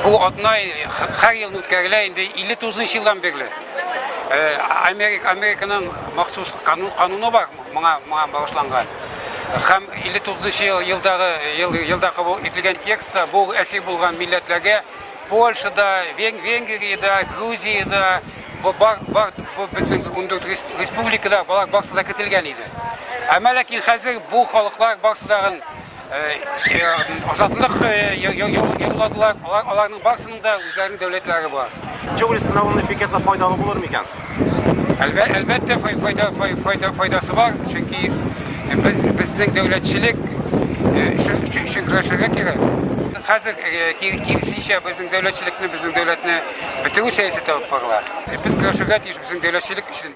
Bu Adnay her yıl ütkärleýinde 59 yıldan beri. Amerika'nın mahsus kanunu var bana bağışlangan. Hem 59 yıldaki bu itilgen tekstde bu esir bulgan milletlerge Polşa'da, Vengriyada, Gruziyada, bu bizim respublikada baksıda ketilgen idi. Ama lakin hazır bu halklar baksıdağın azatlık yolladılar, onların baksının da üzerinde devletleri var. Çukur sınavında piketle faydalı bulur mu iken? Elbette faydası var çünkü bizden devletçilik için karşıya gerek. Hazır kirsiyle bizim devletini bitiru siyaseti alıp varlar. Biz karşıya bizim devletçilik için.